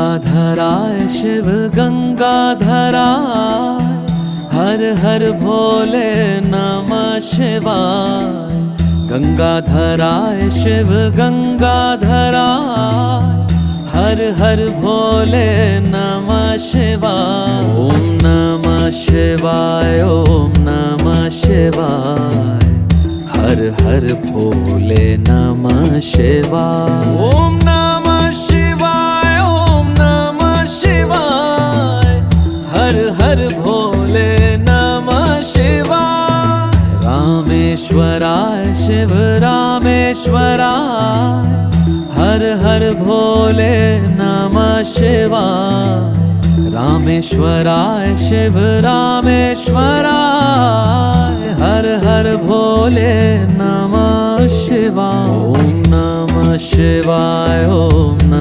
गंगाधराय शिव गंगाधराय, हर हर भोले नमः शिवाय। गंगाधराय शिव गंगाधराय, हर हर भोले नमः शिवाय। ओम नमः शिवाय, ओम नमः शिवाय, हर हर भोले नमः शिवाय। ओम नमः शिवाय, ओम नमः शिवाय, हर हर भोले नमः शिवाय। रामेश्वराय शिव रामेश्वराय, हर हर भोले नमः शिवाय। रामेश्वराय शिव रामेश्वराय, हर हर भोले नमः शिवाय। ओम नमः शिवाय, ओम